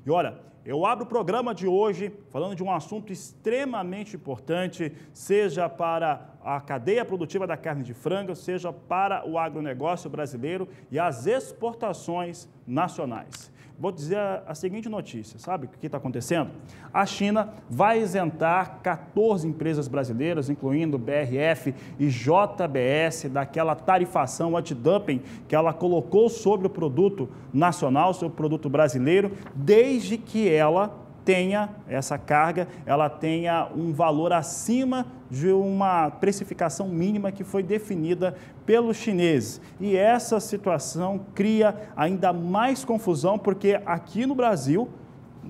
E olha, eu abro o programa de hoje falando de um assunto extremamente importante, seja para a cadeia produtiva da carne de frango, seja para o agronegócio brasileiro e as exportações nacionais. Vou dizer a seguinte notícia, sabe o que está acontecendo? A China vai isentar 14 empresas brasileiras, incluindo BRF e JBS, daquela tarifação antidumping que ela colocou sobre o produto nacional, sobre o produto brasileiro, desde que ela tenha essa carga, ela tenha um valor acima de uma precificação mínima que foi definida pelos chineses. E essa situação cria ainda mais confusão, porque aqui no Brasil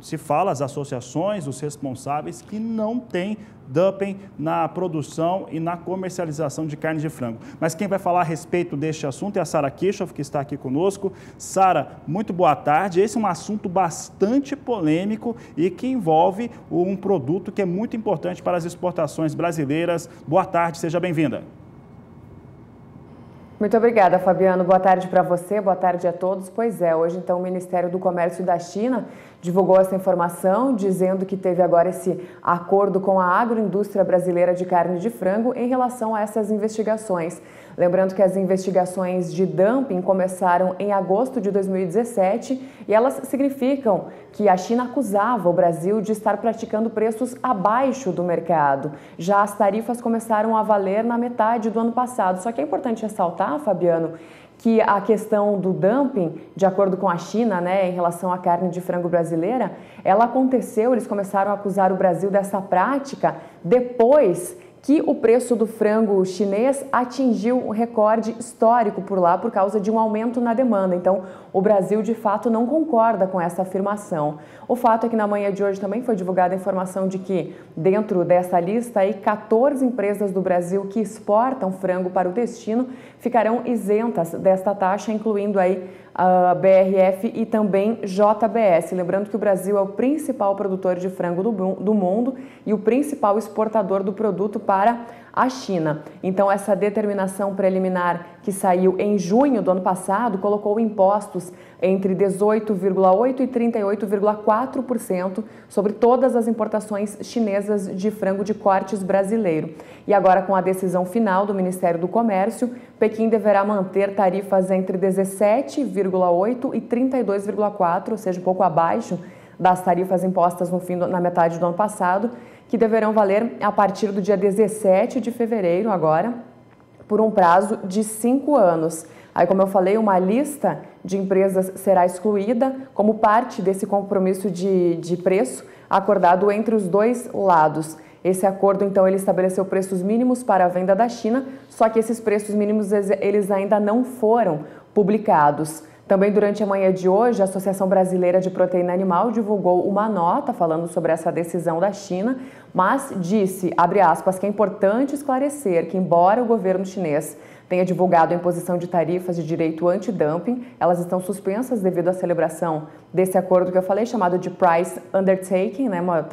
se fala, as associações, os responsáveis, que não tem dumping na produção e na comercialização de carne de frango. Mas quem vai falar a respeito deste assunto é a Sara Kirchhoff, que está aqui conosco. Sara, muito boa tarde. Esse é um assunto bastante polêmico e que envolve um produto que é muito importante para as exportações brasileiras. Boa tarde, seja bem-vinda. Muito obrigada, Fabiano. Boa tarde para você, boa tarde a todos. Pois é, hoje então o Ministério do Comércio da China divulgou essa informação, dizendo que teve agora esse acordo com a agroindústria brasileira de carne de frango em relação a essas investigações. Lembrando que as investigações de dumping começaram em agosto de 2017 e elas significam que a China acusava o Brasil de estar praticando preços abaixo do mercado. Já as tarifas começaram a valer na metade do ano passado. Só que é importante ressaltar, Fabiano, que a questão do dumping, de acordo com a China, em relação à carne de frango brasileira, ela aconteceu, eles começaram a acusar o Brasil dessa prática depois que o preço do frango chinês atingiu um recorde histórico por lá por causa de um aumento na demanda. Então, o Brasil, de fato, não concorda com essa afirmação. O fato é que na manhã de hoje também foi divulgada a informação de que, dentro dessa lista, 14 empresas do Brasil que exportam frango para o destino ficarão isentas desta taxa, incluindo aí a BRF e também JBS. Lembrando que o Brasil é o principal produtor de frango do mundo e o principal exportador do produto para a China. Então, essa determinação preliminar que saiu em junho do ano passado colocou impostos entre 18,8% e 38,4% sobre todas as importações chinesas de frango de cortes brasileiro. E agora, com a decisão final do Ministério do Comércio, Pequim deverá manter tarifas entre 17,8% e 32,4%, ou seja, um pouco abaixo das tarifas impostas na metade do ano passado, que deverão valer a partir do dia 17 de fevereiro agora, por um prazo de 5 anos. Aí, como eu falei, uma lista de empresas será excluída como parte desse compromisso de preço acordado entre os dois lados. Esse acordo, então, ele estabeleceu preços mínimos para a venda da China, só que esses preços mínimos eles ainda não foram publicados. Também durante a manhã de hoje, a Associação Brasileira de Proteína Animal divulgou uma nota falando sobre essa decisão da China, mas disse, abre aspas, que é importante esclarecer que, embora o governo chinês tenha divulgado a imposição de tarifas de direito anti-dumping, elas estão suspensas devido à celebração desse acordo que eu falei, chamado de Price Undertaking, uma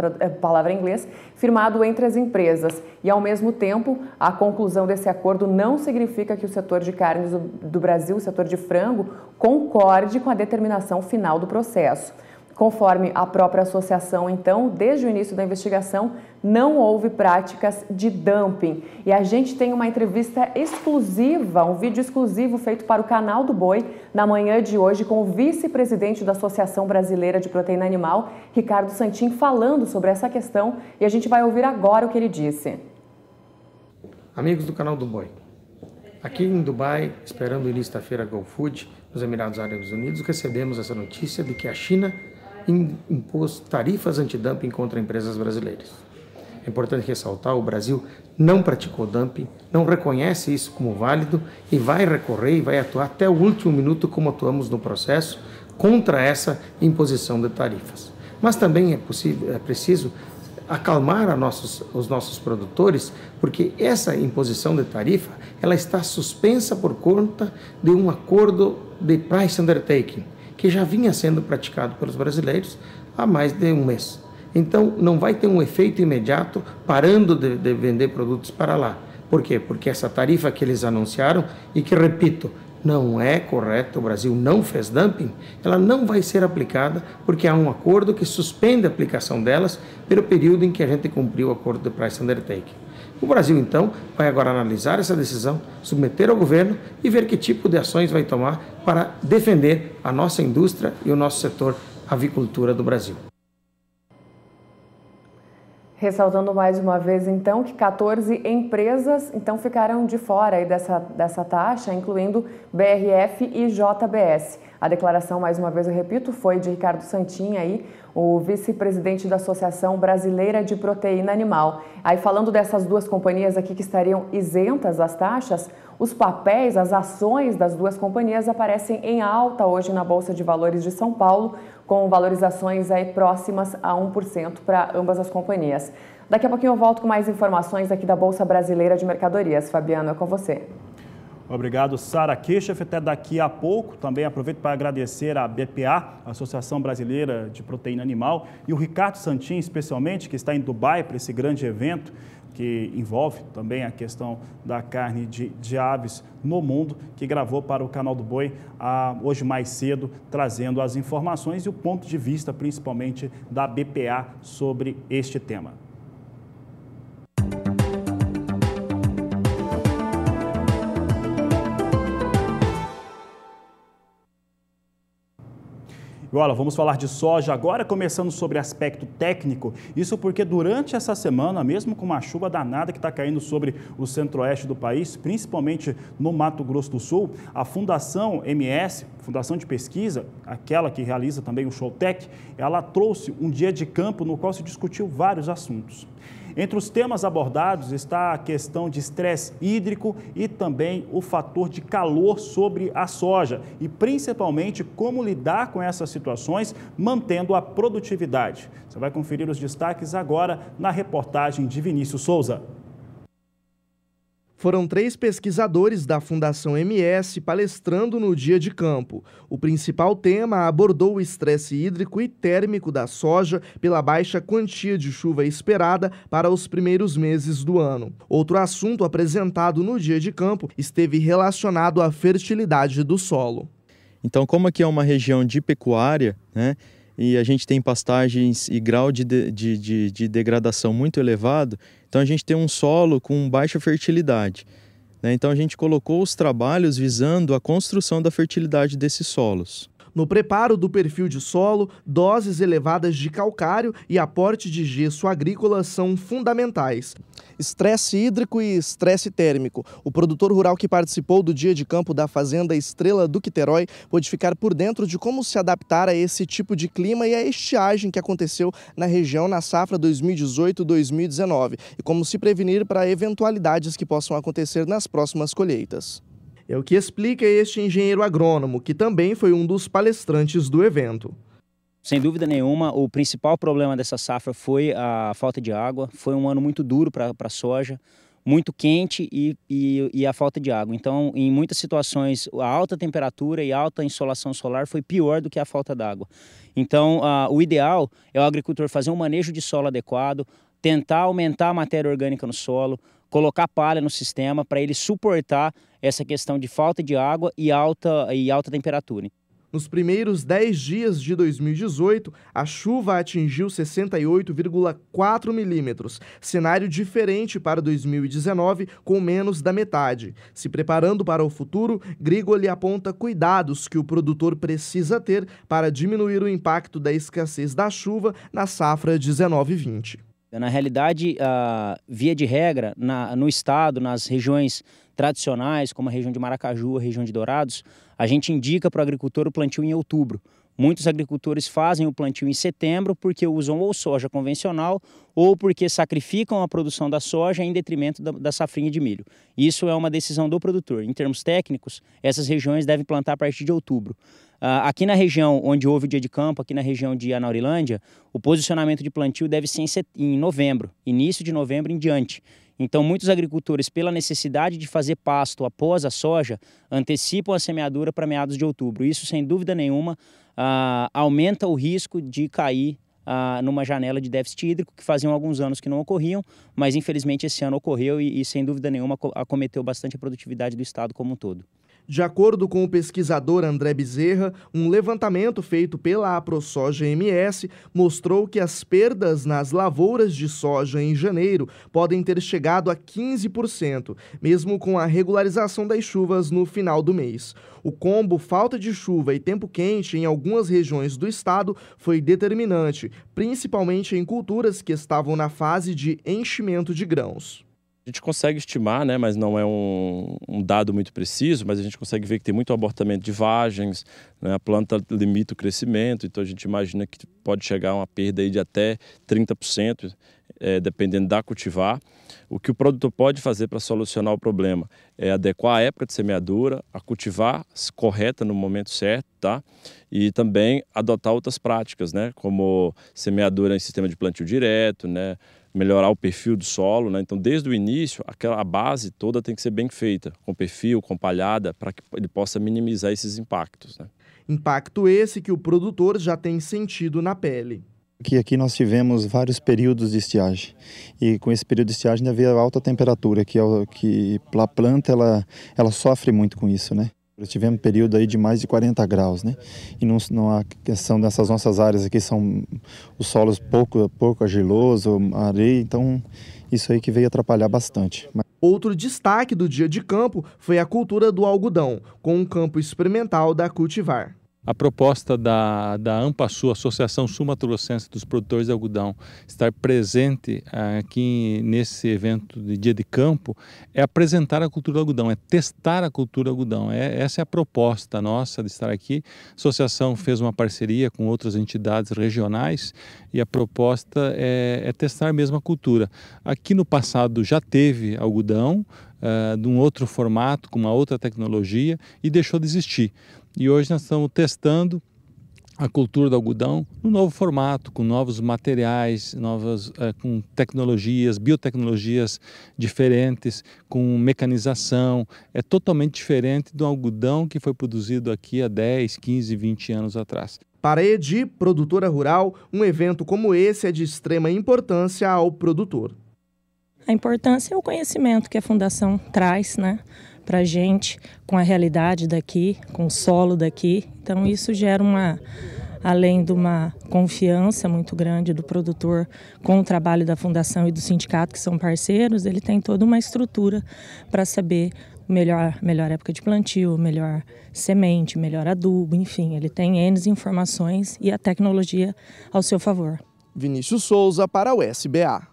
palavra em inglês, firmado entre as empresas. E, ao mesmo tempo, a conclusão desse acordo não significa que o setor de carnes do Brasil, o setor de frango, concorde com a determinação final do processo. Conforme a própria associação, então, desde o início da investigação, não houve práticas de dumping. E a gente tem uma entrevista exclusiva, um vídeo exclusivo feito para o canal do Boi, na manhã de hoje, com o vice-presidente da Associação Brasileira de Proteína Animal, Ricardo Santin, falando sobre essa questão. E a gente vai ouvir agora o que ele disse. Amigos do canal do Boi, aqui em Dubai, esperando o início da feira GoFood, nos Emirados Árabes Unidos, recebemos essa notícia de que a China impôs tarifas antidumping contra empresas brasileiras. É importante ressaltar, o Brasil não praticou dumping, não reconhece isso como válido e vai recorrer e vai atuar até o último minuto como atuamos no processo contra essa imposição de tarifas. Mas também é preciso acalmar os nossos produtores, porque essa imposição de tarifa ela está suspensa por conta de um acordo de price undertaking, que já vinha sendo praticado pelos brasileiros há mais de um mês. Então, não vai ter um efeito imediato parando de vender produtos para lá. Por quê? Porque essa tarifa que eles anunciaram e que, repito, não é correta, o Brasil não fez dumping, ela não vai ser aplicada porque há um acordo que suspende a aplicação delas pelo período em que a gente cumpriu o acordo de price undertaking. O Brasil, então, vai agora analisar essa decisão, submeter ao governo e ver que tipo de ações vai tomar para defender a nossa indústria e o nosso setor avicultura do Brasil. Ressaltando mais uma vez, então, que 14 empresas ficaram de fora aí dessa taxa, incluindo BRF e JBS. A declaração, mais uma vez eu repito, foi de Ricardo Santin, aí, o vice-presidente da Associação Brasileira de Proteína Animal. Aí, falando dessas duas companhias aqui que estariam isentas das taxas, os papéis, as ações das duas companhias aparecem em alta hoje na Bolsa de Valores de São Paulo, com valorizações aí próximas a 1% para ambas as companhias. Daqui a pouquinho eu volto com mais informações aqui da Bolsa Brasileira de Mercadorias. Fabiano, é com você. Obrigado, Sara Kirchhoff. Até daqui a pouco. Também aproveito para agradecer à BPA, Associação Brasileira de Proteína Animal, e o Ricardo Santin, especialmente, que está em Dubai para esse grande evento, que envolve também a questão da carne de aves no mundo, que gravou para o Canal do Boi hoje mais cedo, trazendo as informações e o ponto de vista, principalmente, da BPA sobre este tema. Olha, vamos falar de soja agora, começando sobre aspecto técnico. Isso porque durante essa semana, mesmo com uma chuva danada que está caindo sobre o centro-oeste do país, principalmente no Mato Grosso do Sul, a Fundação MS, Fundação de Pesquisa, aquela que realiza também o Showtech, ela trouxe um dia de campo no qual se discutiu vários assuntos. Entre os temas abordados está a questão de estresse hídrico e também o fator de calor sobre a soja e principalmente como lidar com essas situações mantendo a produtividade. Você vai conferir os destaques agora na reportagem de Vinícius Souza. Foram 3 pesquisadores da Fundação MS palestrando no dia de campo. O principal tema abordou o estresse hídrico e térmico da soja pela baixa quantia de chuva esperada para os primeiros meses do ano. Outro assunto apresentado no dia de campo esteve relacionado à fertilidade do solo. Então, como aqui é uma região de pecuária, né, e a gente tem pastagens e grau de degradação muito elevado, então a gente tem um solo com baixa fertilidade, né? Então a gente colocou os trabalhos visando a construção da fertilidade desses solos. No preparo do perfil de solo, doses elevadas de calcário e aporte de gesso agrícola são fundamentais. Estresse hídrico e estresse térmico. O produtor rural que participou do dia de campo da Fazenda Estrela do Quiterói pôde ficar por dentro de como se adaptar a esse tipo de clima e a estiagem que aconteceu na região na safra 2018-2019 e como se prevenir para eventualidades que possam acontecer nas próximas colheitas. É o que explica este engenheiro agrônomo, que também foi um dos palestrantes do evento. Sem dúvida nenhuma, o principal problema dessa safra foi a falta de água. Foi um ano muito duro para a soja, muito quente e a falta de água. Então, em muitas situações, a alta temperatura e alta insolação solar foi pior do que a falta d'água. Então, o ideal é o agricultor fazer um manejo de solo adequado, tentar aumentar a matéria orgânica no solo, colocar palha no sistema para ele suportar essa questão de falta de água e alta temperatura. Nos primeiros 10 dias de 2018, a chuva atingiu 68,4 milímetros, cenário diferente para 2019, com menos da metade. Se preparando para o futuro, Grigoli aponta cuidados que o produtor precisa ter para diminuir o impacto da escassez da chuva na safra 19-20. Na realidade, via de regra, no estado, nas regiões tradicionais, como a região de Maracaju, a região de Dourados, a gente indica para o agricultor o plantio em outubro. Muitos agricultores fazem o plantio em setembro porque usam ou soja convencional ou porque sacrificam a produção da soja em detrimento da safrinha de milho. Isso é uma decisão do produtor. Em termos técnicos, essas regiões devem plantar a partir de outubro. Aqui na região onde houve o dia de campo, aqui na região de Anaurilândia, o posicionamento de plantio deve ser em novembro, início de novembro em diante. Então, muitos agricultores, pela necessidade de fazer pasto após a soja, antecipam a semeadura para meados de outubro. Isso, sem dúvida nenhuma, aumenta o risco de cair numa janela de déficit hídrico, que faziam alguns anos que não ocorriam, mas infelizmente esse ano ocorreu e sem dúvida nenhuma acometeu bastante a produtividade do estado como um todo. De acordo com o pesquisador André Bezerra, um levantamento feito pela AproSoja-MS mostrou que as perdas nas lavouras de soja em janeiro podem ter chegado a 15%, mesmo com a regularização das chuvas no final do mês. O combo falta de chuva e tempo quente em algumas regiões do estado foi determinante, principalmente em culturas que estavam na fase de enchimento de grãos. A gente consegue estimar, né, mas não é um dado muito preciso, mas a gente consegue ver que tem muito abortamento de vagens, né, a planta limita o crescimento, então a gente imagina que pode chegar a uma perda aí de até 30%, dependendo da cultivar. O que o produtor pode fazer para solucionar o problema é adequar a época de semeadura, a cultivar correta no momento certo, tá? E também adotar outras práticas, né, como semeadura em sistema de plantio direto, né, melhorar o perfil do solo, né? Então, desde o início, a base toda tem que ser bem feita, com perfil, com palhada, para que ele possa minimizar esses impactos, né? Impacto esse que o produtor já tem sentido na pele. Aqui nós tivemos vários períodos de estiagem, e com esse período de estiagem havia alta temperatura, que a planta ela sofre muito com isso, né? Tivemos um período aí de mais de 40 graus, né? E não a questão dessas nossas áreas aqui são os solos pouco argiloso, areia, então isso aí que veio atrapalhar bastante. Outro destaque do dia de campo foi a cultura do algodão, com um campo experimental da Cultivar. A proposta da AMPASU, Associação Sul-Mato-Grossense dos Produtores de Algodão, estar presente aqui nesse evento de dia de campo, é apresentar a cultura do algodão, é testar a cultura do algodão. Essa é a proposta nossa de estar aqui. A associação fez uma parceria com outras entidades regionais e a proposta é testar mesmo a cultura. Aqui no passado já teve algodão, de um outro formato, com uma outra tecnologia, e deixou de existir. E hoje nós estamos testando a cultura do algodão no novo formato, com novos materiais, com tecnologias, biotecnologias diferentes, com mecanização. É totalmente diferente do algodão que foi produzido aqui há 10, 15, 20 anos atrás. Para a Edi, produtora rural, um evento como esse é de extrema importância ao produtor. A importância é o conhecimento que a Fundação traz, né, para a gente, com a realidade daqui, com o solo daqui. Então isso gera além de uma confiança muito grande do produtor com o trabalho da Fundação e do sindicato, que são parceiros, ele tem toda uma estrutura para saber melhor época de plantio, melhor semente, melhor adubo, enfim, ele tem N informações e a tecnologia ao seu favor. Vinícius Souza para o SBA.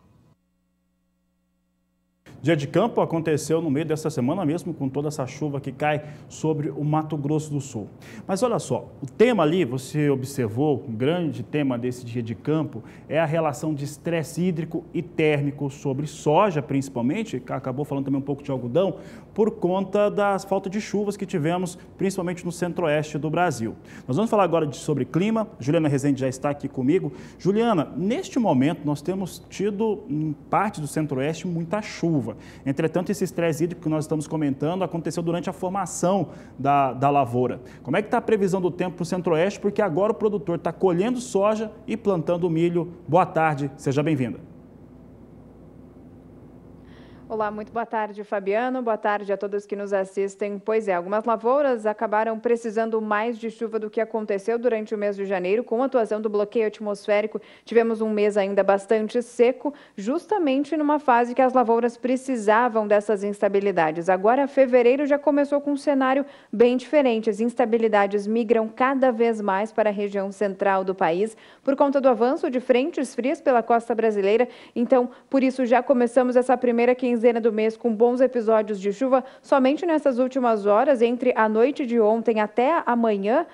Dia de campo aconteceu no meio dessa semana mesmo, com toda essa chuva que cai sobre o Mato Grosso do Sul. Mas olha só, o tema ali, você observou, um grande tema desse dia de campo é a relação de estresse hídrico e térmico sobre soja, principalmente, acabou falando também um pouco de algodão, por conta das faltas de chuvas que tivemos, principalmente no centro-oeste do Brasil. Nós vamos falar agora sobre clima. Juliana Rezende já está aqui comigo. Juliana, neste momento nós temos tido, em parte do centro-oeste, muita chuva. Entretanto, esse estresse hídrico que nós estamos comentando aconteceu durante a formação da lavoura. Como é que está a previsão do tempo para o centro-oeste? Porque agora o produtor está colhendo soja e plantando milho. Boa tarde, seja bem-vinda. Olá, muito boa tarde, Fabiano. Boa tarde a todos que nos assistem. Pois é, algumas lavouras acabaram precisando mais de chuva do que aconteceu durante o mês de janeiro. Com a atuação do bloqueio atmosférico, tivemos um mês ainda bastante seco, justamente numa fase que as lavouras precisavam dessas instabilidades. Agora, fevereiro já começou com um cenário bem diferente. As instabilidades migram cada vez mais para a região central do país, por conta do avanço de frentes frias pela costa brasileira. Então, por isso, já começamos essa primeira quinzena do mês com bons episódios de chuva. Somente nessas últimas horas, entre a noite de ontem até amanhã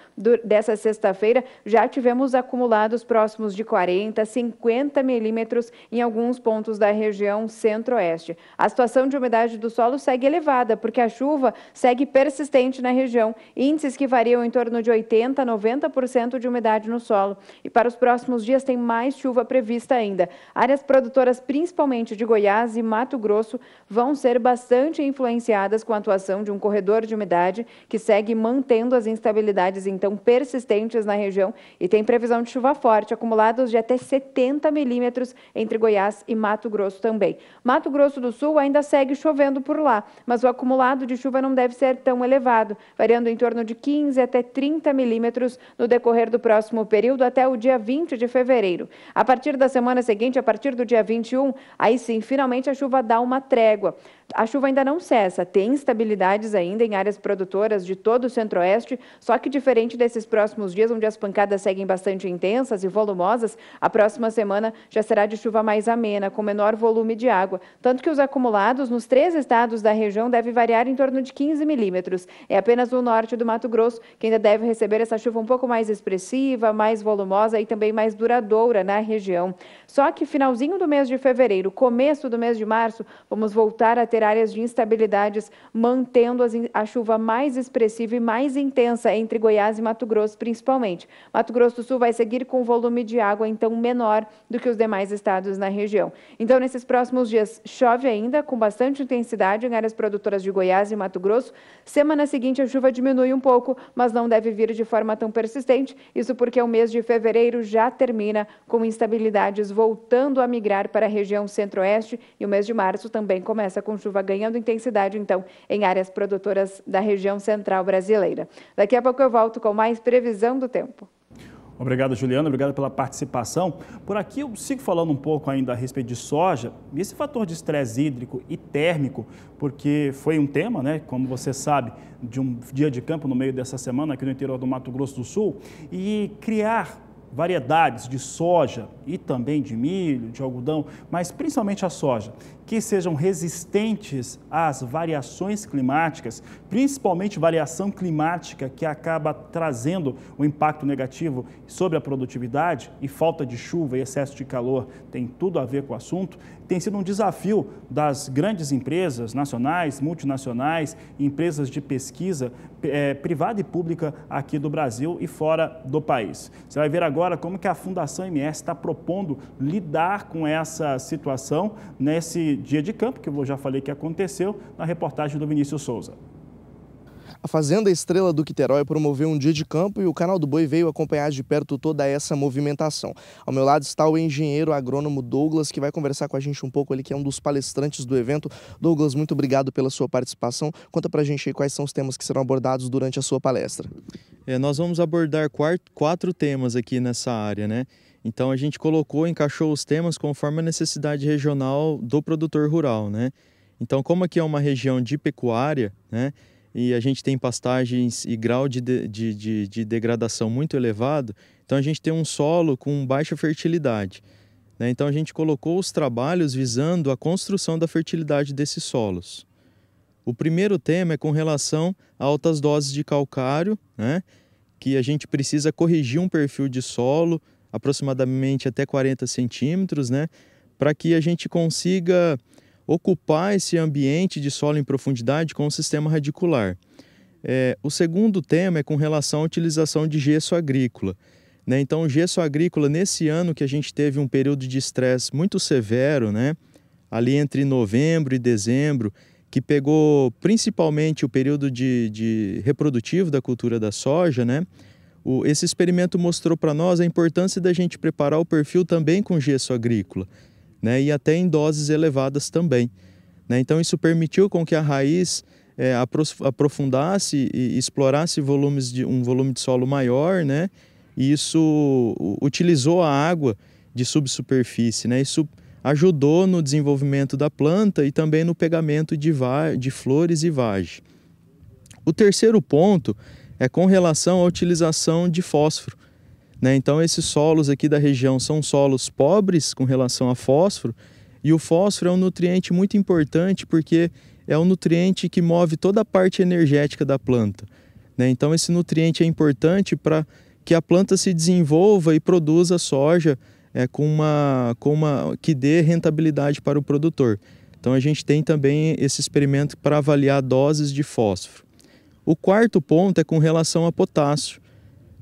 dessa sexta-feira, já tivemos acumulados próximos de 40, 50 milímetros em alguns pontos da região centro-oeste. A situação de umidade do solo segue elevada, porque a chuva segue persistente na região, índices que variam em torno de 80% a 90% de umidade no solo. E para os próximos dias tem mais chuva prevista ainda. Áreas produtoras, principalmente de Goiás e Mato Grosso, Grosso vão ser bastante influenciadas com a atuação de um corredor de umidade que segue mantendo as instabilidades então persistentes na região e tem previsão de chuva forte, acumulados de até 70 milímetros entre Goiás e Mato Grosso também. Mato Grosso do Sul ainda segue chovendo por lá, mas o acumulado de chuva não deve ser tão elevado, variando em torno de 15 até 30 milímetros no decorrer do próximo período até o dia 20 de fevereiro. A partir da semana seguinte, a partir do dia 21, aí sim, finalmente a chuva dá uma trégua. A chuva ainda não cessa, tem instabilidades ainda em áreas produtoras de todo o centro-oeste, só que diferente desses próximos dias, onde as pancadas seguem bastante intensas e volumosas, a próxima semana já será de chuva mais amena, com menor volume de água, tanto que os acumulados nos 3 estados da região devem variar em torno de 15 milímetros. É apenas o norte do Mato Grosso que ainda deve receber essa chuva um pouco mais expressiva, mais volumosa e também mais duradoura na região. Só que finalzinho do mês de fevereiro, começo do mês de março, vamos voltar a ter áreas de instabilidades, mantendo a chuva mais expressiva e mais intensa entre Goiás e Mato Grosso, principalmente. Mato Grosso do Sul vai seguir com volume de água, então, menor do que os demais estados na região. Então, nesses próximos dias, chove ainda, com bastante intensidade em áreas produtoras de Goiás e Mato Grosso. Semana seguinte, a chuva diminui um pouco, mas não deve vir de forma tão persistente. Isso porque o mês de fevereiro já termina com instabilidades voltando a migrar para a região centro-oeste e o mês de março também começa com chuva ganhando intensidade, então, em áreas produtoras da região central brasileira. Daqui a pouco eu volto com mais previsão do tempo. Obrigado, Juliana. Obrigado pela participação. Por aqui eu sigo falando um pouco ainda a respeito de soja e esse fator de estresse hídrico e térmico, porque foi um tema, né, como você sabe, de um dia de campo no meio dessa semana aqui no interior do Mato Grosso do Sul, e criar variedades de soja e também de milho, de algodão, mas principalmente a soja, que sejam resistentes às variações climáticas, principalmente variação climática que acaba trazendo um impacto negativo sobre a produtividade e falta de chuva e excesso de calor, tem tudo a ver com o assunto. Tem sido um desafio das grandes empresas nacionais, multinacionais, empresas de pesquisa privada e pública aqui do Brasil e fora do país. Você vai ver agora como que a Fundação MS está propondo lidar com essa situação nesse dia de campo, que eu já falei que aconteceu, na reportagem do Vinícius Souza. A Fazenda Estrela do Quiterói promoveu um dia de campo e o Canal do Boi veio acompanhar de perto toda essa movimentação. Ao meu lado está o engenheiro agrônomo Douglas, que vai conversar com a gente um pouco, ele que é um dos palestrantes do evento. Douglas, muito obrigado pela sua participação. Conta pra gente aí quais são os temas que serão abordados durante a sua palestra. Nós vamos abordar 4 temas aqui nessa área, né? Então a gente encaixou os temas conforme a necessidade regional do produtor rural, né? Então, como aqui é uma região de pecuária, né? E a gente tem pastagens e grau de degradação muito elevado, então a gente tem um solo com baixa fertilidade, né? Então a gente colocou os trabalhos visando a construção da fertilidade desses solos. O primeiro tema é com relação a altas doses de calcário, né? Que a gente precisa corrigir um perfil de solo, aproximadamente até 40 centímetros, né? Para que a gente consiga ocupar esse ambiente de solo em profundidade com o sistema radicular. O segundo tema é com relação à utilização de gesso agrícola, né? Então, o gesso agrícola, nesse ano que a gente teve um período de estresse muito severo, né? Ali entre novembro e dezembro, que pegou principalmente o período de reprodutivo da cultura da soja, né? Esse experimento mostrou para nós a importância da gente preparar o perfil também com gesso agrícola, né, e até em doses elevadas também, né? Então isso permitiu com que a raiz aprofundasse e explorasse um volume de solo maior, né? E isso utilizou a água de subsuperfície, né? Isso ajudou no desenvolvimento da planta e também no pegamento de flores e vagem. O terceiro ponto é com relação à utilização de fósforo, né? Então esses solos aqui da região são solos pobres com relação a fósforo, e o fósforo é um nutriente muito importante porque é um nutriente que move toda a parte energética da planta, né? Então esse nutriente é importante para que a planta se desenvolva e produza soja que dê rentabilidade para o produtor. Então a gente tem também esse experimento para avaliar doses de fósforo. O quarto ponto é com relação a potássio,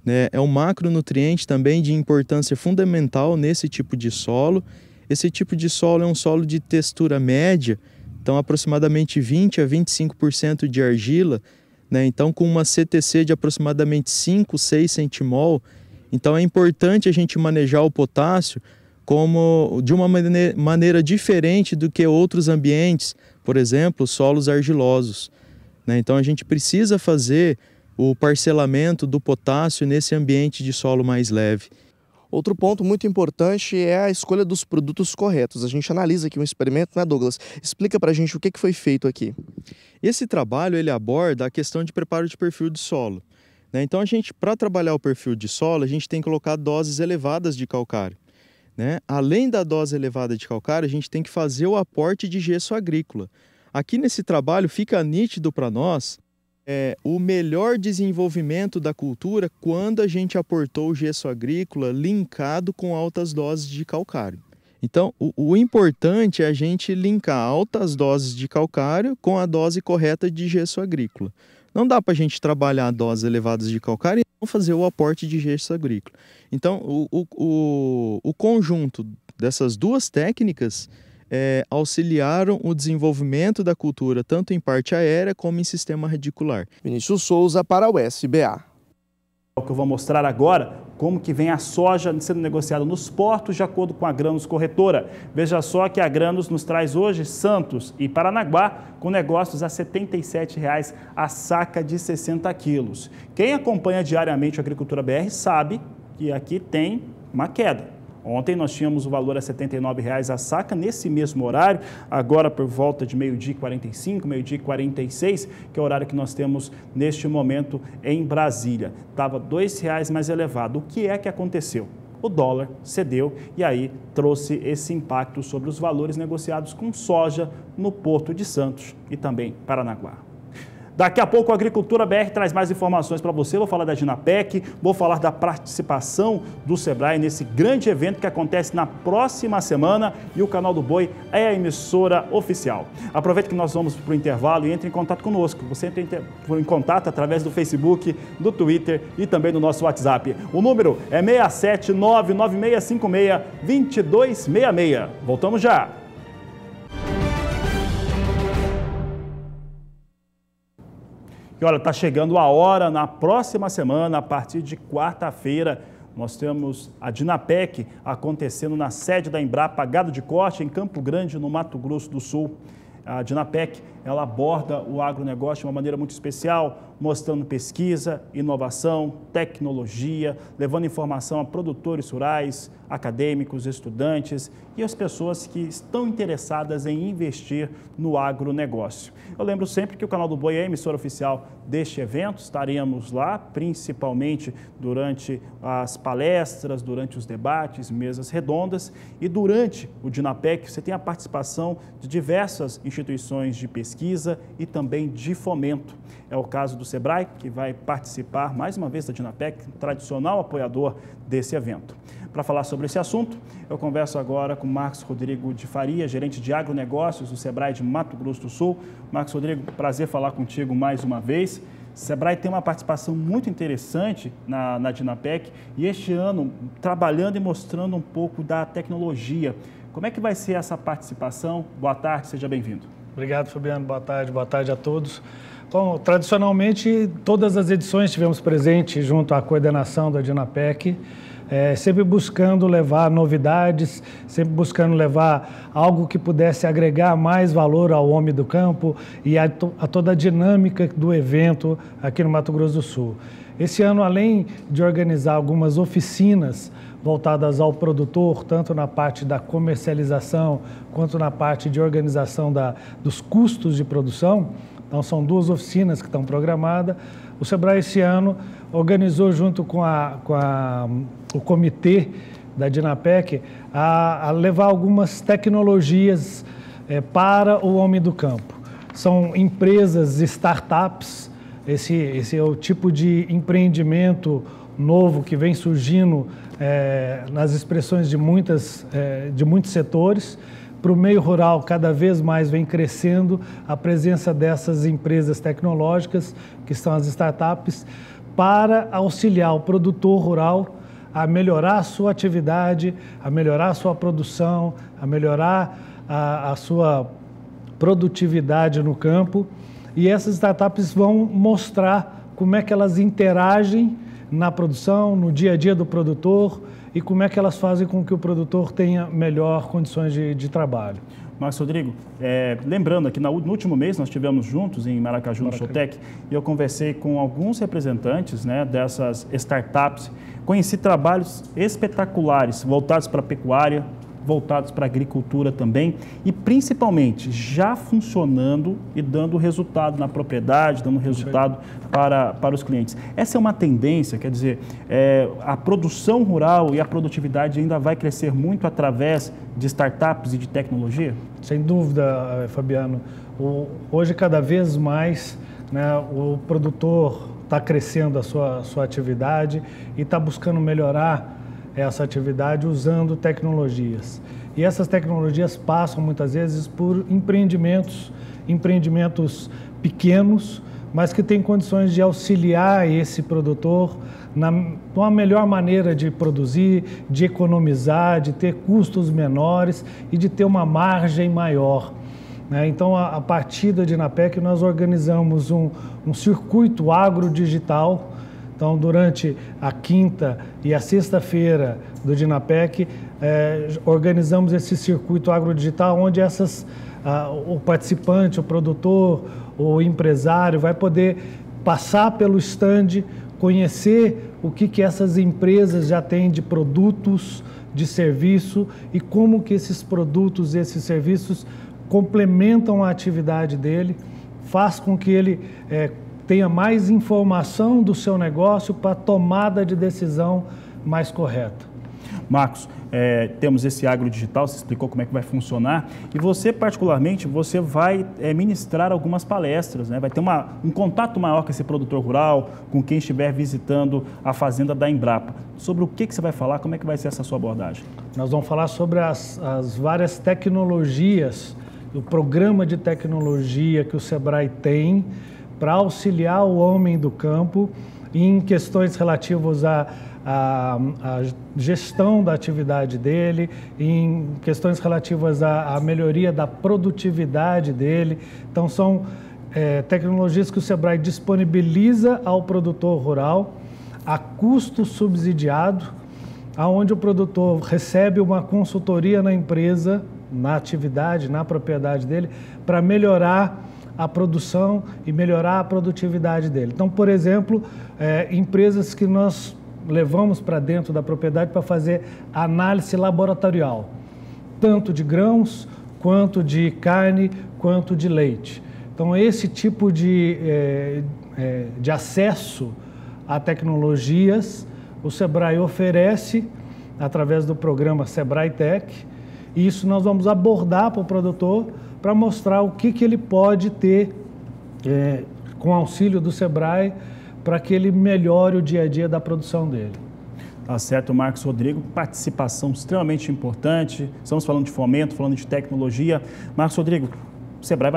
né? É um macronutriente também de importância fundamental nesse tipo de solo. Esse tipo de solo é um solo de textura média, então aproximadamente 20 a 25% de argila, né? Então com uma CTC de aproximadamente 5, 6 centimol, então é importante a gente manejar o potássio de uma maneira diferente do que outros ambientes, por exemplo, solos argilosos, né? Então a gente precisa fazer o parcelamento do potássio nesse ambiente de solo mais leve. Outro ponto muito importante é a escolha dos produtos corretos. A gente analisa aqui um experimento, né, Douglas? Explica pra gente o que foi feito aqui. Esse trabalho ele aborda a questão de preparo de perfil de solo, né? Então para trabalhar o perfil de solo, a gente tem que colocar doses elevadas de calcário, né? Além da dose elevada de calcário, a gente tem que fazer o aporte de gesso agrícola. Aqui nesse trabalho fica nítido para nós o melhor desenvolvimento da cultura quando a gente aportou o gesso agrícola linkado com altas doses de calcário. Então, o importante é a gente linkar altas doses de calcário com a dose correta de gesso agrícola. Não dá para a gente trabalhar doses elevadas de calcário e não fazer o aporte de gesso agrícola. Então, o conjunto dessas duas técnicas auxiliaram o desenvolvimento da cultura tanto em parte aérea como em sistema radicular. Vinícius Souza para o SBA. O que eu vou mostrar agora, como que vem a soja sendo negociada nos portos de acordo com a Grãos Corretora. Veja só que a Grãos nos traz hoje Santos e Paranaguá com negócios a R$ 77,00 a saca de 60 quilos. Quem acompanha diariamente o Agricultura BR sabe que aqui tem uma queda. Ontem nós tínhamos o valor a R$ 79,00 a saca, nesse mesmo horário, agora por volta de meio-dia e 45, meio-dia e 46, que é o horário que nós temos neste momento em Brasília. Estava R$ 2,00 mais elevado. O que é que aconteceu? O dólar cedeu e aí trouxe esse impacto sobre os valores negociados com soja no Porto de Santos e também Paranaguá. Daqui a pouco a Agricultura BR traz mais informações para você. Vou falar da Dinapec, vou falar da participação do Sebrae nesse grande evento que acontece na próxima semana e o Canal do Boi é a emissora oficial. Aproveita que nós vamos para o intervalo e entre em contato conosco. Você entra em contato através do Facebook, do Twitter e também do nosso WhatsApp. O número é 67996562266. Voltamos já! E olha, está chegando a hora, na próxima semana, a partir de quarta-feira, nós temos a Dinapec acontecendo na sede da Embrapa Gado de Corte, em Campo Grande, no Mato Grosso do Sul. A Dinapec, ela aborda o agronegócio de uma maneira muito especial, mostrando pesquisa, inovação, tecnologia, levando informação a produtores rurais, acadêmicos, estudantes e as pessoas que estão interessadas em investir no agronegócio. Eu lembro sempre que o Canal do Boi é a emissora oficial deste evento, estaremos lá principalmente durante as palestras, durante os debates, mesas redondas e durante o Dinapec você tem a participação de diversas instituições de pesquisa e também de fomento. É o caso do Sebrae, que vai participar mais uma vez da Dinapec, tradicional apoiador desse evento. Para falar sobre esse assunto, eu converso agora com Marcos Rodrigo de Faria, gerente de agronegócios do Sebrae de Mato Grosso do Sul. Marcos Rodrigo, prazer falar contigo mais uma vez. O Sebrae tem uma participação muito interessante na Dinapec e este ano trabalhando e mostrando um pouco da tecnologia. Como é que vai ser essa participação? Boa tarde, seja bem-vindo. Obrigado, Fabiano. Boa tarde a todos. Bom, tradicionalmente, todas as edições tivemos presente junto à coordenação da Dinapec, sempre buscando levar novidades, sempre buscando levar algo que pudesse agregar mais valor ao homem do campo e a toda a dinâmica do evento aqui no Mato Grosso do Sul. Esse ano, além de organizar algumas oficinas voltadas ao produtor, tanto na parte da comercialização quanto na parte de organização dos custos de produção, então são duas oficinas que estão programadas. O Sebrae esse ano organizou junto com o comitê da Dinapec a levar algumas tecnologias para o homem do campo. São empresas, startups, esse é o tipo de empreendimento novo que vem surgindo nas expressões de muitos setores. Para o meio rural, cada vez mais vem crescendo a presença dessas empresas tecnológicas, que são as startups, para auxiliar o produtor rural a melhorar a sua atividade, a melhorar a sua produção, a melhorar produtividade no campo, e essas startups vão mostrar como é que elas interagem na produção, no dia a dia do produtor, e como é que elas fazem com que o produtor tenha melhor condições de trabalho. Marcos Rodrigo, lembrando aqui, no último mês nós estivemos juntos em Maracaju, no Showtech, e eu conversei com alguns representantes, né, dessas startups, conheci trabalhos espetaculares voltados para a pecuária, voltados para a agricultura também, e principalmente já funcionando e dando resultado na propriedade, dando resultado para os clientes. Essa é uma tendência, quer dizer, a produção rural e a produtividade ainda vai crescer muito através de startups e de tecnologia? Sem dúvida, Fabiano. Hoje, cada vez mais, né, o produtor está crescendo a sua atividade e está buscando melhorar essa atividade usando tecnologias. E essas tecnologias passam muitas vezes por empreendimentos pequenos, mas que têm condições de auxiliar esse produtor numa melhor maneira de produzir, de economizar, de ter custos menores e de ter uma margem maior. Então, a partir da Dinapec, nós organizamos um circuito agrodigital. Então, durante a quinta e a sexta-feira do Dinapec, organizamos esse circuito agrodigital, onde o participante, o produtor, o empresário vai poder passar pelo stand, conhecer o que essas empresas já têm de produtos, de serviço e como que esses produtos, esses serviços complementam a atividade dele, faz com que ele tenha mais informação do seu negócio para tomada de decisão mais correta. Marcos, temos esse agrodigital, você explicou como é que vai funcionar, e você particularmente, você vai ministrar algumas palestras, né? Vai ter um contato maior com esse produtor rural, com quem estiver visitando a fazenda da Embrapa. Sobre o que você vai falar, como é que vai ser essa sua abordagem? Nós vamos falar sobre as várias tecnologias, o programa de tecnologia que o Sebrae tem para auxiliar o homem do campo em questões relativas à gestão da atividade dele, em questões relativas à melhoria da produtividade dele. Então, são tecnologias que o Sebrae disponibiliza ao produtor rural a custo subsidiado, onde o produtor recebe uma consultoria na empresa, na atividade, na propriedade dele, para melhorar a produção e melhorar a produtividade dele. Então, por exemplo, empresas que nós levamos para dentro da propriedade para fazer análise laboratorial, tanto de grãos, quanto de carne, quanto de leite. Então, esse tipo de acesso a tecnologias, o Sebrae oferece através do programa Sebrae Tech, e isso nós vamos abordar para o produtor para mostrar o que ele pode ter com auxílio do Sebrae para que ele melhore o dia a dia da produção dele. Tá certo, Marcos Rodrigo, participação extremamente importante, estamos falando de fomento, falando de tecnologia. Marcos Rodrigo, o Sebrae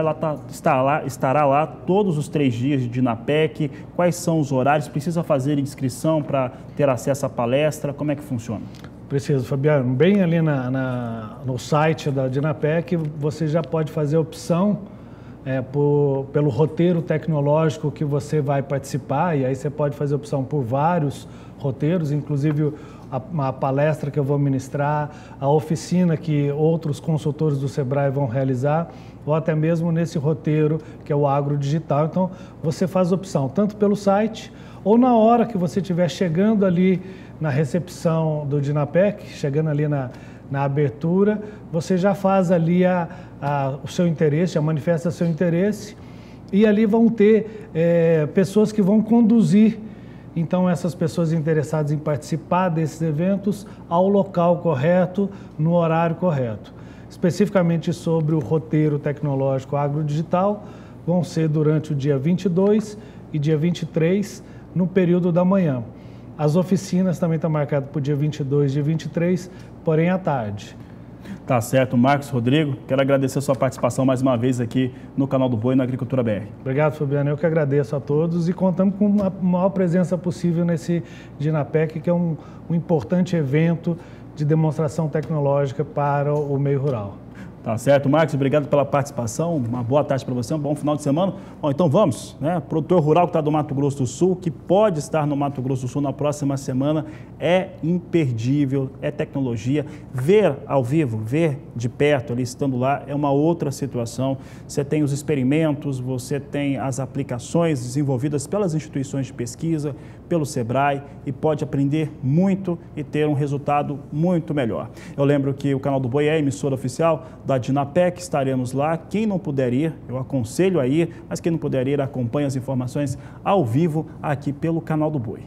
estará lá todos os 3 dias de Dinapec, quais são os horários, precisa fazer inscrição para ter acesso à palestra, como é que funciona? Preciso, Fabiano. Bem ali no site da Dinapec, você já pode fazer a opção pelo roteiro tecnológico que você vai participar, e aí você pode fazer opção por vários roteiros, inclusive a palestra que eu vou ministrar, a oficina que outros consultores do Sebrae vão realizar, ou até mesmo nesse roteiro que é o agrodigital. Então, você faz opção tanto pelo site, ou na hora que você estiver chegando ali na recepção do Dinapec, chegando ali na abertura, você já faz ali o seu interesse, já manifesta seu interesse, e ali vão ter pessoas que vão conduzir, então, essas pessoas interessadas em participar desses eventos ao local correto, no horário correto. Especificamente sobre o roteiro tecnológico agrodigital, vão ser durante o dia 22 e dia 23, no período da manhã. As oficinas também estão marcadas para o dia 22 e dia 23, porém à tarde. Tá certo, Marcos Rodrigo. Quero agradecer a sua participação mais uma vez aqui no Canal do Boi na Agricultura BR. Obrigado, Fabiano. Eu que agradeço a todos e contamos com a maior presença possível nesse Dinapec, que é um importante evento de demonstração tecnológica para o meio rural. Tá certo, Marcos, obrigado pela participação, uma boa tarde para você, um bom final de semana. Bom, então vamos, né? Produtor rural que está do Mato Grosso do Sul, que pode estar no Mato Grosso do Sul na próxima semana, é imperdível, é tecnologia. Ver ao vivo, ver de perto ali, estando lá, é uma outra situação. Você tem os experimentos, você tem as aplicações desenvolvidas pelas instituições de pesquisa, pelo Sebrae, e pode aprender muito e ter um resultado muito melhor. Eu lembro que o Canal do Boi é a emissora oficial da Dinapec, estaremos lá. Quem não puder ir, eu aconselho a ir, mas quem não puder ir, acompanhe as informações ao vivo aqui pelo Canal do Boi.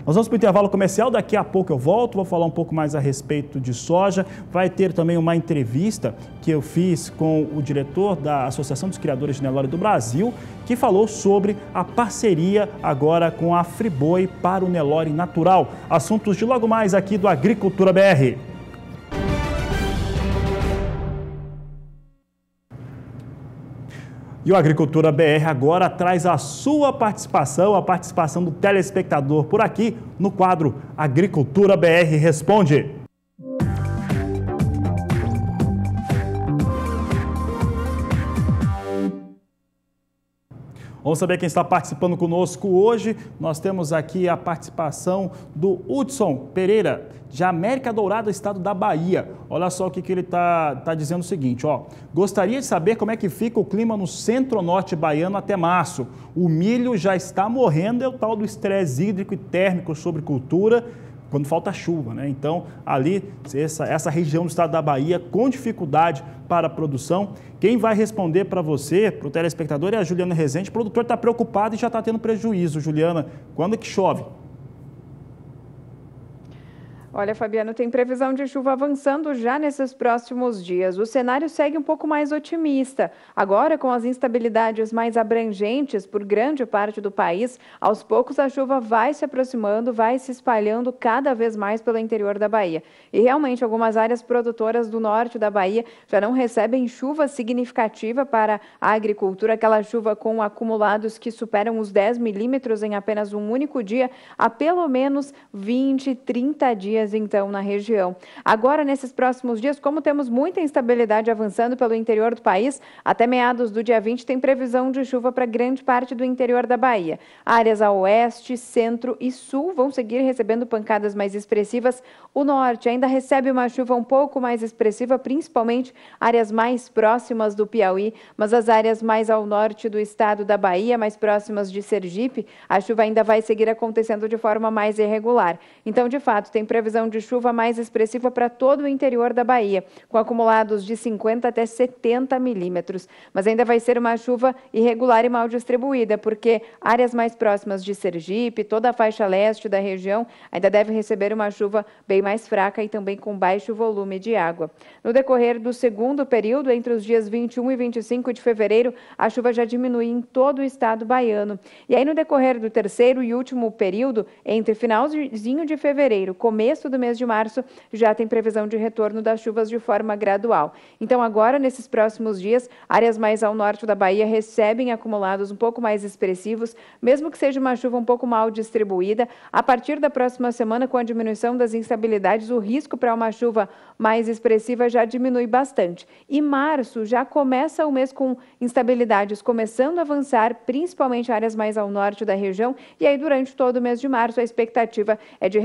Nós vamos para o intervalo comercial, daqui a pouco eu volto, vou falar um pouco mais a respeito de soja. Vai ter também uma entrevista que eu fiz com o diretor da Associação dos Criadores de Nelore do Brasil, que falou sobre a parceria agora com a Friboi para o Nelore natural. Assuntos de logo mais aqui do Agricultura BR. E o Agricultura BR agora traz a sua participação, a participação do telespectador por aqui no quadro Agricultura BR Responde. Vamos saber quem está participando conosco hoje. Nós temos aqui a participação do Hudson Pereira, de América Dourada, estado da Bahia. Olha só o que ele está dizendo o seguinte, ó. Gostaria de saber como é que fica o clima no centro-norte baiano até março. O milho já está morrendo, é o tal do estresse hídrico e térmico sobre cultura, quando falta chuva, né? Então, ali, essa região do estado da Bahia, com dificuldade para a produção. Quem vai responder para você, para o telespectador, é a Juliana Rezende. O produtor está preocupado e já está tendo prejuízo. Juliana, quando é que chove? Olha, Fabiano, tem previsão de chuva avançando já nesses próximos dias. O cenário segue um pouco mais otimista. Agora, com as instabilidades mais abrangentes por grande parte do país, aos poucos a chuva vai se aproximando, vai se espalhando cada vez mais pelo interior da Bahia. E realmente, algumas áreas produtoras do norte da Bahia já não recebem chuva significativa para a agricultura, aquela chuva com acumulados que superam os 10 milímetros em apenas um único dia, há pelo menos 20, 30 dias então na região. Agora, nesses próximos dias, como temos muita instabilidade avançando pelo interior do país, até meados do dia 20 tem previsão de chuva para grande parte do interior da Bahia. Áreas a oeste, centro e sul vão seguir recebendo pancadas mais expressivas. O norte ainda recebe uma chuva um pouco mais expressiva, principalmente áreas mais próximas do Piauí, mas as áreas mais ao norte do estado da Bahia, mais próximas de Sergipe, a chuva ainda vai seguir acontecendo de forma mais irregular. Então, de fato, tem previsão de chuva mais expressiva para todo o interior da Bahia, com acumulados de 50 até 70 milímetros. Mas ainda vai ser uma chuva irregular e mal distribuída, porque áreas mais próximas de Sergipe, toda a faixa leste da região, ainda deve receber uma chuva bem mais fraca e também com baixo volume de água. No decorrer do segundo período, entre os dias 21 e 25 de fevereiro, a chuva já diminui em todo o estado baiano. E aí, no decorrer do terceiro e último período, entre finalzinho de fevereiro, começo do mês de março, já tem previsão de retorno das chuvas de forma gradual. Então, agora, nesses próximos dias, áreas mais ao norte da Bahia recebem acumulados um pouco mais expressivos, mesmo que seja uma chuva um pouco mal distribuída. A partir da próxima semana, com a diminuição das instabilidades, o risco para uma chuva mais expressiva já diminui bastante. E março já começa o mês com instabilidades começando a avançar, principalmente áreas mais ao norte da região, e aí durante todo o mês de março a expectativa é de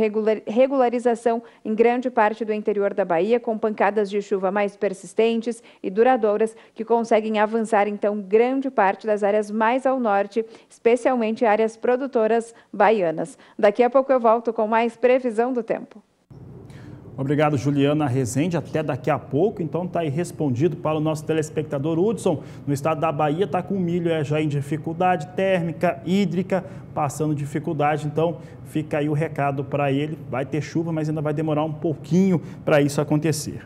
regularização em grande parte do interior da Bahia, com pancadas de chuva mais persistentes e duradouras, que conseguem avançar, então, grande parte das áreas mais ao norte, especialmente áreas produtoras baianas. Daqui a pouco eu volto com mais previsão do tempo. Obrigado, Juliana Rezende. Até daqui a pouco. Então, está aí respondido para o nosso telespectador Hudson. No estado da Bahia, está com o milho já em dificuldade térmica, hídrica, passando dificuldade. Então, fica aí o recado para ele. Vai ter chuva, mas ainda vai demorar um pouquinho para isso acontecer.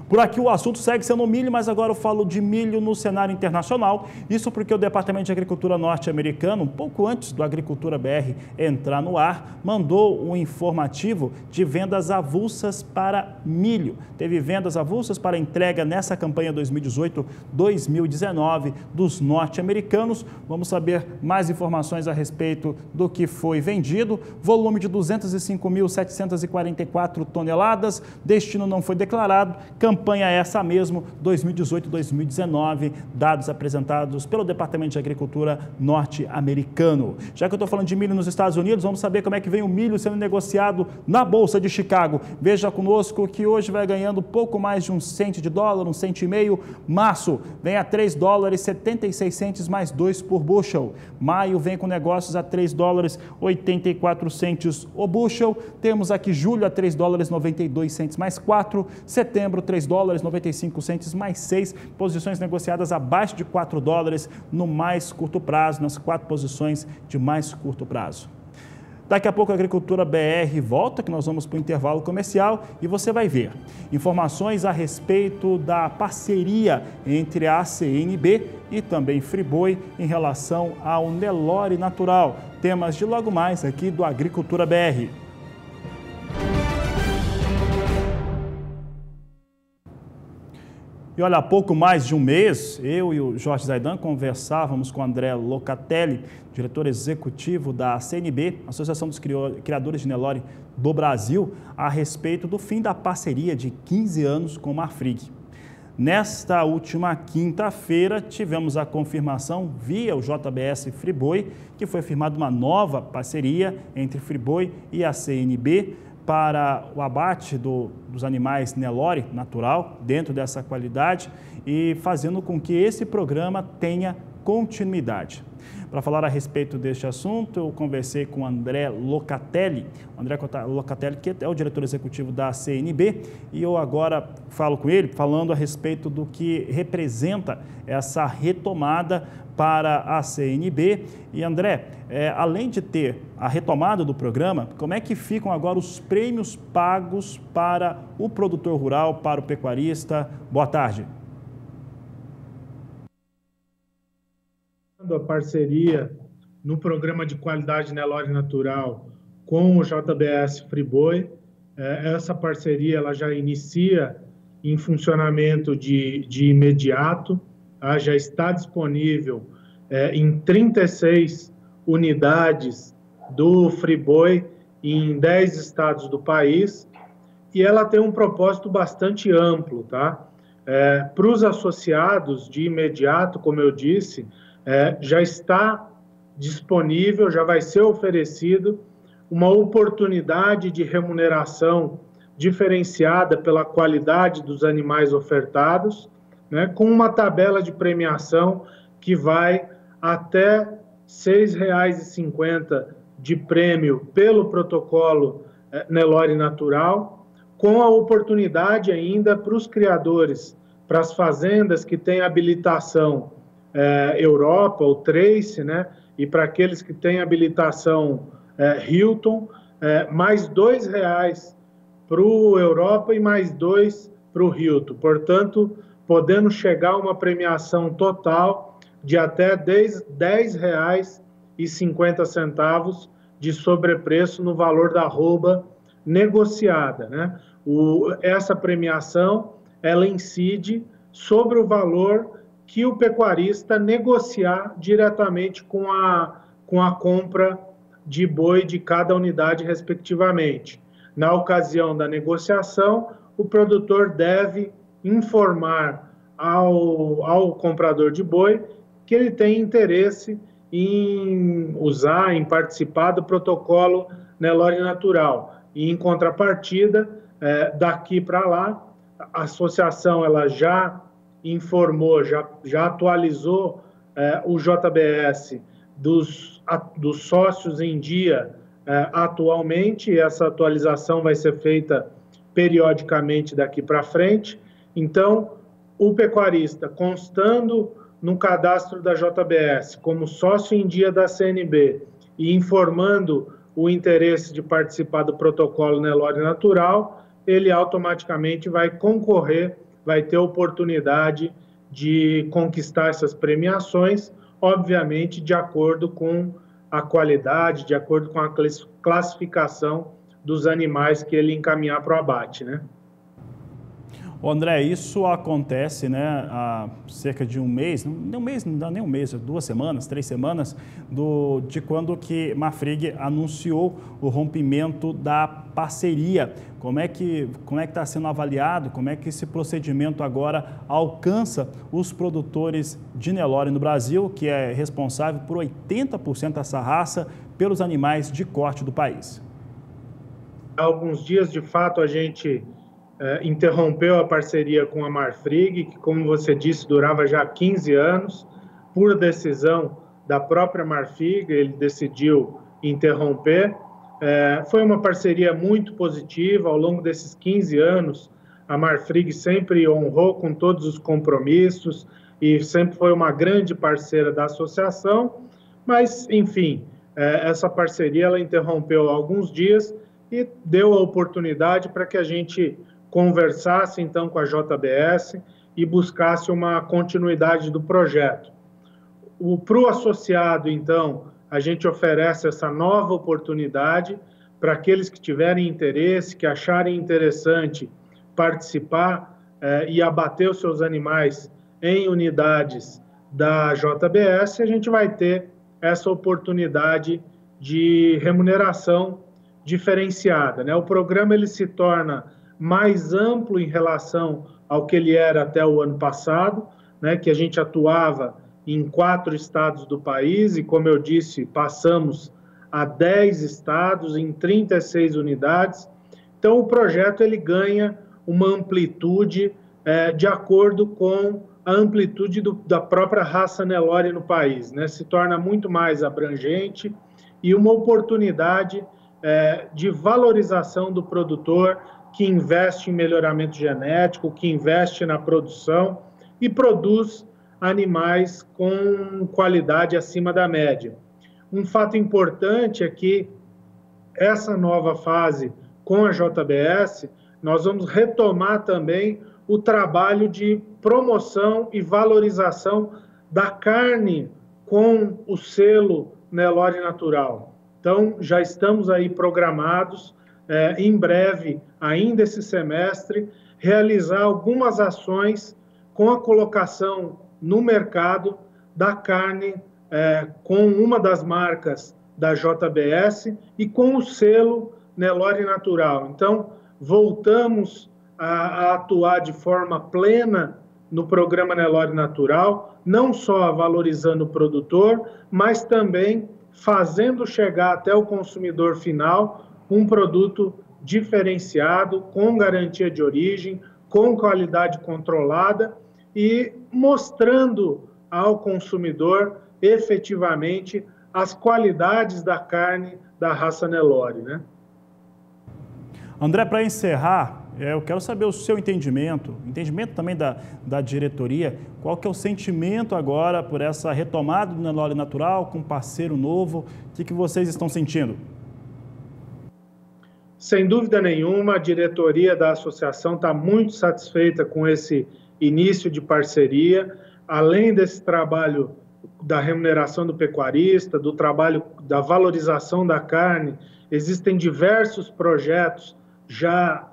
Por aqui o assunto segue sendo milho, mas agora eu falo de milho no cenário internacional. Isso porque o Departamento de Agricultura norte-americano, um pouco antes do Agricultura BR entrar no ar, mandou um informativo de vendas avulsas para milho. Teve vendas avulsas para entrega nessa campanha 2018-2019 dos norte-americanos. Vamos saber mais informações a respeito do que foi vendido. Volume de 205.744 toneladas, destino não foi declarado. Campanha campanha essa mesmo, 2018-2019, dados apresentados pelo Departamento de Agricultura norte-americano. Já que eu estou falando de milho nos Estados Unidos, vamos saber como é que vem o milho sendo negociado na Bolsa de Chicago. Veja conosco que hoje vai ganhando pouco mais de 1 cento de dólar, 1,5 cento. Março vem a $3,76 mais 2 por bushel. Maio vem com negócios a $3,84 o bushel. Temos aqui julho a $3,92 mais 4. Setembro, $3,95 mais 6. Posições negociadas abaixo de $4 no mais curto prazo, nas 4 posições de mais curto prazo. Daqui a pouco a Agricultura BR volta, que nós vamos para o intervalo comercial e você vai ver informações a respeito da parceria entre a CNB e também Friboi em relação ao Nelore Natural. Temas de logo mais aqui do Agricultura BR. E olha, há pouco mais de um mês, eu e o Jorge Zaidan conversávamos com o André Locatelli, diretor executivo da CNB, Associação dos Criadores de Nelore do Brasil, a respeito do fim da parceria de 15 anos com a Marfrig. Nesta última quinta-feira, tivemos a confirmação via o JBS Friboi, que foi firmada uma nova parceria entre Friboi e a CNB, para o abate dos animais Nelore natural, dentro dessa qualidade, e fazendo com que esse programa tenha continuidade. Para falar a respeito deste assunto, eu conversei com o André Locatelli. O André Locatelli, que é o diretor executivo da CNB, e eu agora falo com ele, falando a respeito do que representa essa retomada para a CNB. E André, além de ter a retomada do programa, como é que ficam agora os prêmios pagos para o produtor rural, para o pecuarista? Boa tarde. A parceria no programa de qualidade Nelore Natural com o JBS Friboi, essa parceria ela já inicia em funcionamento de imediato, já está disponível em 36 unidades do Friboi em 10 estados do país, e ela tem um propósito bastante amplo, tá? Para os associados, de imediato, como eu disse, já está disponível, já vai ser oferecido uma oportunidade de remuneração diferenciada pela qualidade dos animais ofertados, né, com uma tabela de premiação que vai até R$ 6,50 de prêmio pelo protocolo Nelore Natural, com a oportunidade ainda para os criadores, para as fazendas que têm habilitação Europa ou Trace, né, e para aqueles que têm habilitação Hilton, mais R$ 2,00 para o Europa e mais R$ 2,00 para o Hilton. Portanto, podendo chegar a uma premiação total de até R$ 10,50 de sobrepreço no valor da arroba negociada, né? Essa premiação, ela incide sobre o valor que o pecuarista negociar diretamente com a compra de boi de cada unidade, respectivamente. Na ocasião da negociação, o produtor deve informar ao comprador de boi que ele tem interesse em usar, em participar do protocolo Nelore Natural. E, em contrapartida, daqui para lá, a associação ela já informou, já atualizou o JBS dos sócios em dia atualmente, e essa atualização vai ser feita periodicamente daqui para frente. Então, o pecuarista, constando no cadastro da JBS como sócio em dia da CNB e informando o interesse de participar do protocolo Nelore Natural, ele automaticamente vai concorrer, vai ter oportunidade de conquistar essas premiações, obviamente de acordo com a qualidade, de acordo com a classificação dos animais que ele encaminhar para o abate, né? André, isso acontece, né, há cerca de um mês, não dá nem um mês, 2 semanas, 3 semanas, de quando que Marfrig anunciou o rompimento da parceria. Como é que está sendo avaliado, como é que esse procedimento agora alcança os produtores de Nelore no Brasil, que é responsável por 80% dessa raça pelos animais de corte do país? Há alguns dias, de fato, a gente interrompeu a parceria com a Marfrig, que, como você disse, durava já 15 anos. Por decisão da própria Marfrig, ele decidiu interromper. Foi uma parceria muito positiva. Ao longo desses 15 anos, a Marfrig sempre honrou com todos os compromissos e sempre foi uma grande parceira da associação. Mas, enfim, essa parceria ela interrompeu há alguns dias e deu a oportunidade para que a gente conversasse então com a JBS e buscasse uma continuidade do projeto. Para o associado, então, a gente oferece essa nova oportunidade para aqueles que tiverem interesse, que acharem interessante participar e abater os seus animais em unidades da JBS, a gente vai ter essa oportunidade de remuneração diferenciada, né? O programa ele se torna mais amplo em relação ao que ele era até o ano passado, né, que a gente atuava em 4 estados do país e, como eu disse, passamos a 10 estados em 36 unidades. Então, o projeto ele ganha uma amplitude de acordo com a amplitude da própria raça Nelore no país, né? Se torna muito mais abrangente e uma oportunidade de valorização do produtor que investe em melhoramento genético, que investe na produção e produz animais com qualidade acima da média. Um fato importante é que essa nova fase com a JBS, nós vamos retomar também o trabalho de promoção e valorização da carne com o selo Nelore Natural. Então, já estamos aí programados, em breve, ainda esse semestre, realizar algumas ações com a colocação no mercado da carne com uma das marcas da JBS e com o selo Nelore Natural. Então, voltamos a atuar de forma plena no programa Nelore Natural, não só valorizando o produtor, mas também fazendo chegar até o consumidor final um produto diferenciado, com garantia de origem, com qualidade controlada e mostrando ao consumidor efetivamente as qualidades da carne da raça Nelore, né? André, para encerrar, eu quero saber o seu entendimento também da diretoria, qual que é o sentimento agora por essa retomada do Nelore Natural com um parceiro novo, o que vocês estão sentindo? Sem dúvida nenhuma, a diretoria da associação está muito satisfeita com esse início de parceria, além desse trabalho da remuneração do pecuarista, do trabalho da valorização da carne, existem diversos projetos já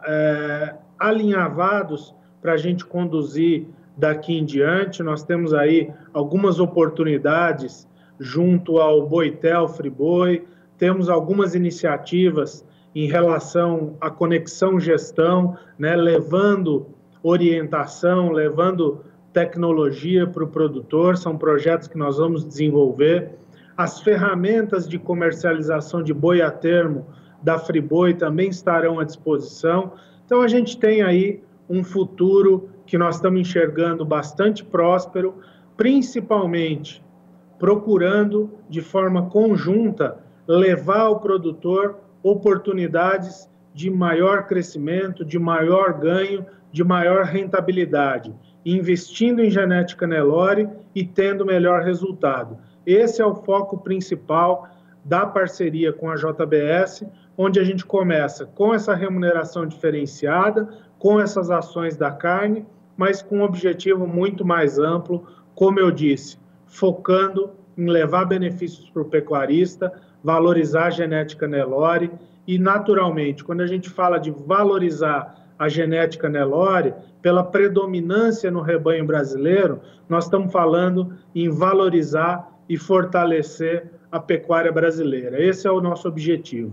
alinhavados para a gente conduzir daqui em diante. Nós temos aí algumas oportunidades junto ao Boitel Friboi, temos algumas iniciativas em relação à conexão gestão, né, levando orientação, levando tecnologia para o produtor, são projetos que nós vamos desenvolver. As ferramentas de comercialização de boi a termo da Friboi também estarão à disposição. Então, a gente tem aí um futuro que nós estamos enxergando bastante próspero, principalmente procurando, de forma conjunta, levar ao produtor oportunidades de maior crescimento, de maior ganho, de maior rentabilidade, investindo em genética Nelore e tendo melhor resultado. Esse é o foco principal da parceria com a JBS, onde a gente começa com essa remuneração diferenciada, com essas ações da carne, mas com um objetivo muito mais amplo, como eu disse, focando em levar benefícios para o pecuarista, valorizar a genética Nelore e, naturalmente, quando a gente fala de valorizar a genética Nelore, pela predominância no rebanho brasileiro, nós estamos falando em valorizar e fortalecer a pecuária brasileira. Esse é o nosso objetivo.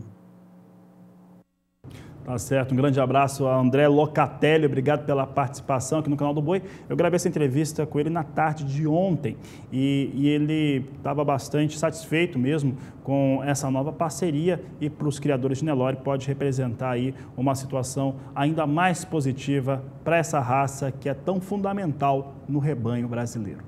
Tá certo, um grande abraço a André Locatelli, obrigado pela participação aqui no Canal do Boi. Eu gravei essa entrevista com ele na tarde de ontem e ele estava bastante satisfeito mesmo com essa nova parceria e para os criadores de Nelore pode representar aí uma situação ainda mais positiva para essa raça que é tão fundamental no rebanho brasileiro.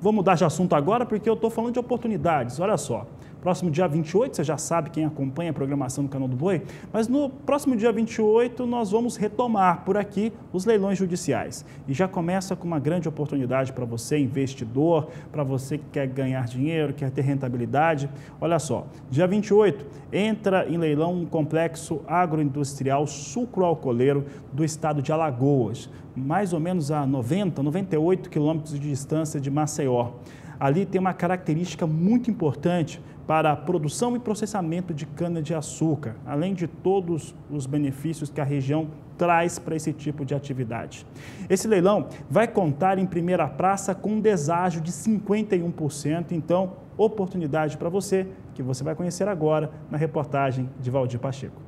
Vou mudar de assunto agora porque eu estou falando de oportunidades, olha só. Próximo dia 28, você já sabe quem acompanha a programação do Canal do Boi, mas no próximo dia 28 nós vamos retomar por aqui os leilões judiciais. E já começa com uma grande oportunidade para você, investidor, para você que quer ganhar dinheiro, quer ter rentabilidade. Olha só, dia 28 entra em leilão um complexo agroindustrial sucroalcooleiro do estado de Alagoas, mais ou menos a 98 quilômetros de distância de Maceió. Ali tem uma característica muito importante para a produção e processamento de cana-de-açúcar, além de todos os benefícios que a região traz para esse tipo de atividade. Esse leilão vai contar em primeira praça com um deságio de 51%, então, oportunidade para você, que você vai conhecer agora na reportagem de Valdir Pacheco.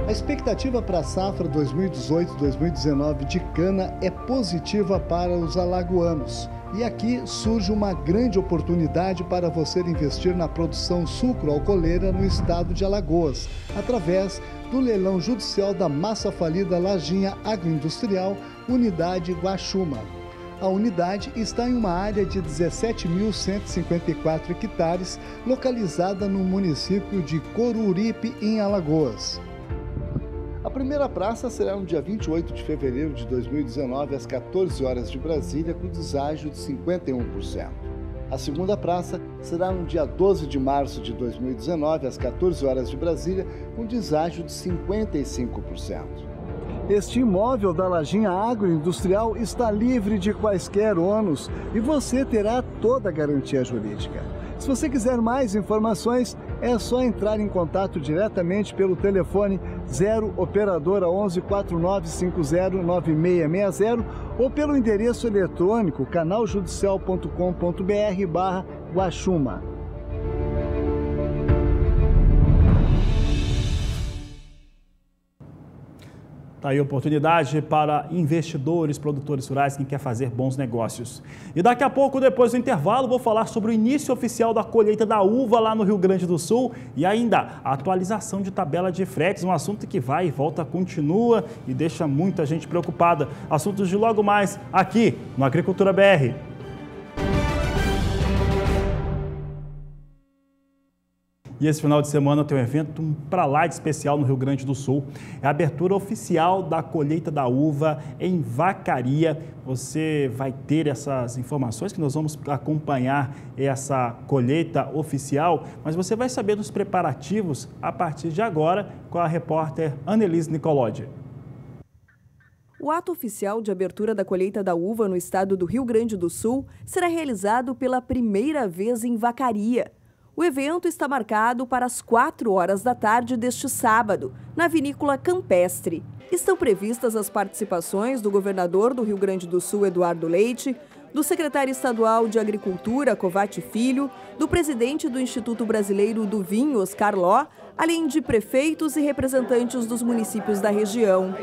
A expectativa para a safra 2018-2019 de cana é positiva para os alagoanos. E aqui surge uma grande oportunidade para você investir na produção sucroalcooleira no estado de Alagoas, através do leilão judicial da massa falida Lajinha Agroindustrial, Unidade Guaxuma. A unidade está em uma área de 17.154 hectares, localizada no município de Coruripe, em Alagoas. A primeira praça será no dia 28 de fevereiro de 2019, às 14 horas de Brasília, com deságio de 51%. A segunda praça será no dia 12 de março de 2019, às 14 horas de Brasília, com deságio de 55%. Este imóvel da Lajinha Agroindustrial está livre de quaisquer ônus e você terá toda a garantia jurídica. Se você quiser mais informações, é só entrar em contato diretamente pelo telefone 0 operadora 11 4950 9660 ou pelo endereço eletrônico canaljudicial.com.br/Guaxuma. Está aí a oportunidade para investidores, produtores rurais, quem quer fazer bons negócios. E daqui a pouco, depois do intervalo, vou falar sobre o início oficial da colheita da uva lá no Rio Grande do Sul e ainda a atualização de tabela de fretes, um assunto que vai e volta, continua e deixa muita gente preocupada. Assuntos de logo mais aqui no Agricultura BR. E esse final de semana tem um evento para lá de especial no Rio Grande do Sul. É a abertura oficial da colheita da uva em Vacaria. Você vai ter essas informações que nós vamos acompanhar essa colheita oficial, mas você vai saber dos preparativos a partir de agora com a repórter Annelise Nicolodi. O ato oficial de abertura da colheita da uva no estado do Rio Grande do Sul será realizado pela primeira vez em Vacaria. O evento está marcado para as 4 horas da tarde deste sábado, na Vinícola Campestre. Estão previstas as participações do governador do Rio Grande do Sul, Eduardo Leite, do secretário estadual de Agricultura, Covatti Filho, do presidente do Instituto Brasileiro do Vinho, Oscar Ló, além de prefeitos e representantes dos municípios da região.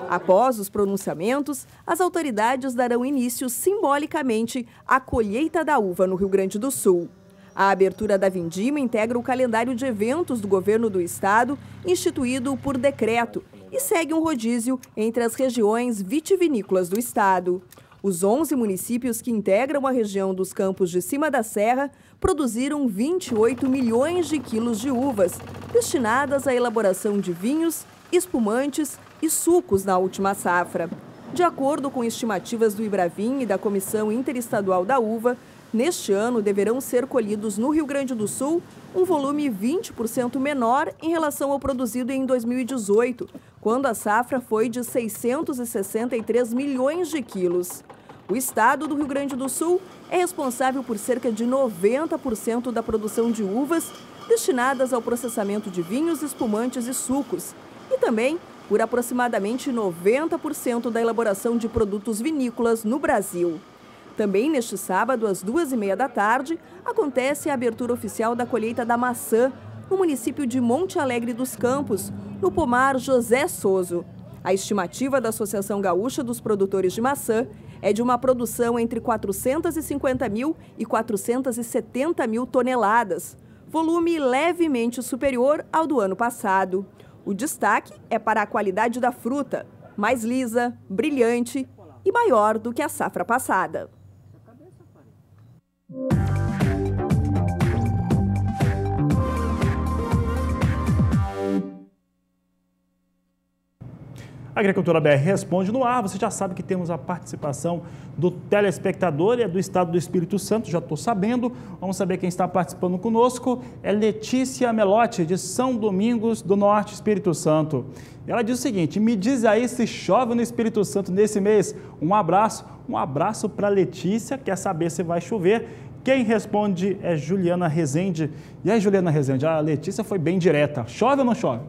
Após os pronunciamentos, as autoridades darão início simbolicamente à colheita da uva no Rio Grande do Sul. A abertura da vindima integra o calendário de eventos do governo do estado, instituído por decreto, e segue um rodízio entre as regiões vitivinícolas do estado. Os 11 municípios que integram a região dos Campos de Cima da Serra produziram 28 milhões de quilos de uvas, destinadas à elaboração de vinhos, espumantes e sucos na última safra. De acordo com estimativas do Ibravin e da Comissão Interestadual da Uva, Neste ano, deverão ser colhidos no Rio Grande do Sul um volume 20% menor em relação ao produzido em 2018, quando a safra foi de 663 milhões de quilos. O estado do Rio Grande do Sul é responsável por cerca de 90% da produção de uvas destinadas ao processamento de vinhos, espumantes e sucos, e também por aproximadamente 90% da elaboração de produtos vinícolas no Brasil. Também neste sábado, às 2h30 da tarde, acontece a abertura oficial da colheita da maçã no município de Monte Alegre dos Campos, no pomar José Soso. A estimativa da Associação Gaúcha dos Produtores de Maçã é de uma produção entre 450 mil e 470 mil toneladas, volume levemente superior ao do ano passado. O destaque é para a qualidade da fruta, mais lisa, brilhante e maior do que a safra passada. A Agricultura BR responde no ar. Você já sabe que temos a participação do telespectador e é do estado do Espírito Santo, já estou sabendo. Vamos saber quem está participando conosco. É Letícia Melotti, de São Domingos do Norte, Espírito Santo. Ela diz o seguinte: me diz aí se chove no Espírito Santo nesse mês. Um abraço para Letícia, quer saber se vai chover. Quem responde é Juliana Rezende. E aí, Juliana Rezende, a Letícia foi bem direta. Chove ou não chove?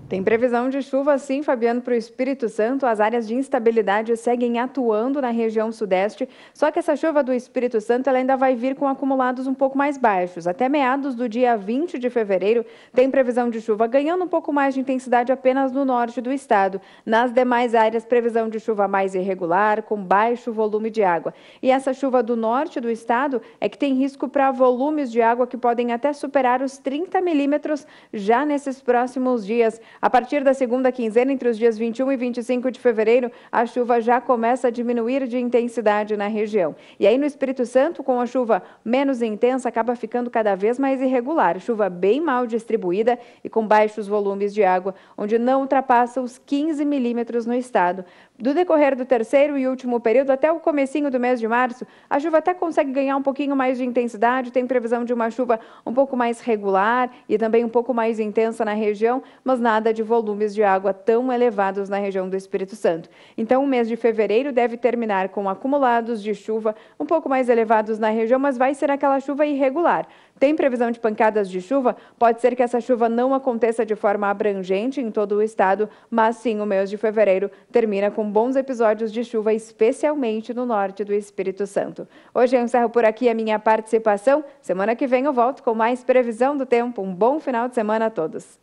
Tem previsão de chuva sim, Fabiano, para o Espírito Santo. As áreas de instabilidade seguem atuando na região sudeste, só que essa chuva do Espírito Santo ela ainda vai vir com acumulados um pouco mais baixos. Até meados do dia 20 de fevereiro, tem previsão de chuva ganhando um pouco mais de intensidade apenas no norte do estado. Nas demais áreas, previsão de chuva mais irregular, com baixo volume de água. E essa chuva do norte do estado é que tem risco para volumes de água que podem até superar os 30 milímetros já nesses próximos dias. A partir da segunda quinzena, entre os dias 21 e 25 de fevereiro, a chuva já começa a diminuir de intensidade na região. E aí no Espírito Santo, com a chuva menos intensa, acaba ficando cada vez mais irregular. Chuva bem mal distribuída e com baixos volumes de água, onde não ultrapassa os 15 milímetros no estado. Do decorrer do terceiro e último período, até o comecinho do mês de março, a chuva até consegue ganhar um pouquinho mais de intensidade, tem previsão de uma chuva um pouco mais regular e também um pouco mais intensa na região, mas nada de volumes de água tão elevados na região do Espírito Santo. Então, o mês de fevereiro deve terminar com acumulados de chuva um pouco mais elevados na região, mas vai ser aquela chuva irregular. Tem previsão de pancadas de chuva? Pode ser que essa chuva não aconteça de forma abrangente em todo o estado, mas sim o mês de fevereiro termina com bons episódios de chuva, especialmente no norte do Espírito Santo. Hoje eu encerro por aqui a minha participação. Semana que vem eu volto com mais previsão do tempo. Um bom final de semana a todos.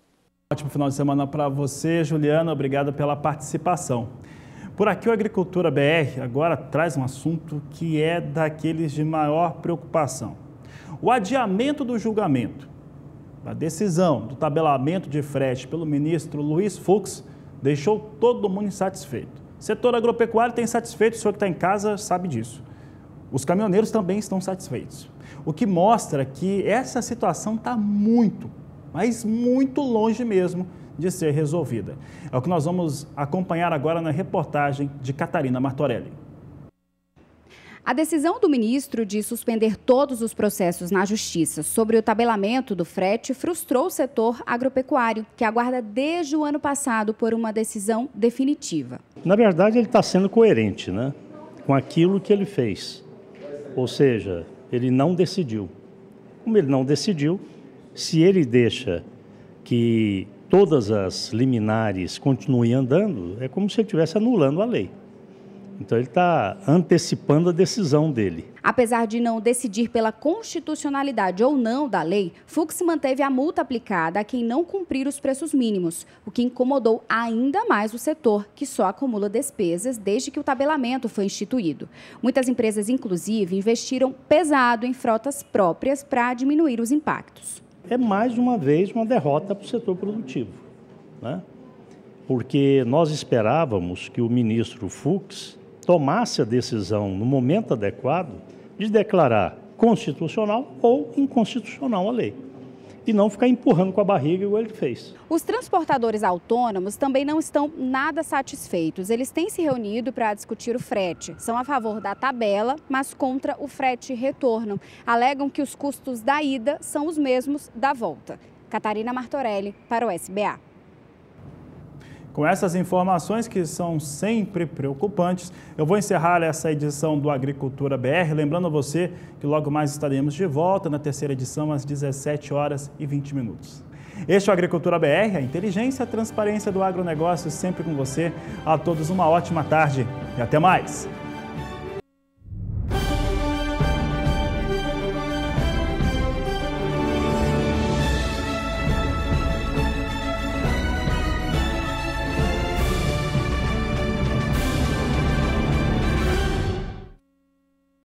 Ótimo final de semana para você, Juliana. Obrigado pela participação. Por aqui, o Agricultura BR agora traz um assunto que é daqueles de maior preocupação. O adiamento do julgamento, a decisão do tabelamento de frete pelo ministro Luiz Fux deixou todo mundo insatisfeito. O setor agropecuário tem satisfeito, o senhor que está em casa sabe disso. Os caminhoneiros também estão satisfeitos. O que mostra que essa situação está muito, mas muito longe mesmo de ser resolvida. É o que nós vamos acompanhar agora na reportagem de Catarina Martorelli. A decisão do ministro de suspender todos os processos na Justiça sobre o tabelamento do frete frustrou o setor agropecuário, que aguarda desde o ano passado por uma decisão definitiva. Na verdade, ele está sendo coerente, né, com aquilo que ele fez. Ou seja, ele não decidiu. Como ele não decidiu, se ele deixa que todas as liminares continuem andando, é como se ele estivesse anulando a lei. Então, ele está antecipando a decisão dele. Apesar de não decidir pela constitucionalidade ou não da lei, Fux manteve a multa aplicada a quem não cumprir os preços mínimos, o que incomodou ainda mais o setor, que só acumula despesas desde que o tabelamento foi instituído. Muitas empresas, inclusive, investiram pesado em frotas próprias para diminuir os impactos. É mais uma vez uma derrota para o setor produtivo, né? Porque nós esperávamos que o ministro Fux tomasse a decisão no momento adequado de declarar constitucional ou inconstitucional a lei. e não ficar empurrando com a barriga igual ele fez. Os transportadores autônomos também não estão nada satisfeitos. Eles têm se reunido para discutir o frete. São a favor da tabela, mas contra o frete retorno. Alegam que os custos da ida são os mesmos da volta. Catarina Martorelli, para o SBA. Com essas informações que são sempre preocupantes, eu vou encerrar essa edição do Agricultura BR, lembrando a você que logo mais estaremos de volta na terceira edição às 17h20. Este é o Agricultura BR, a inteligência e a transparência do agronegócio sempre com você. A todos uma ótima tarde e até mais!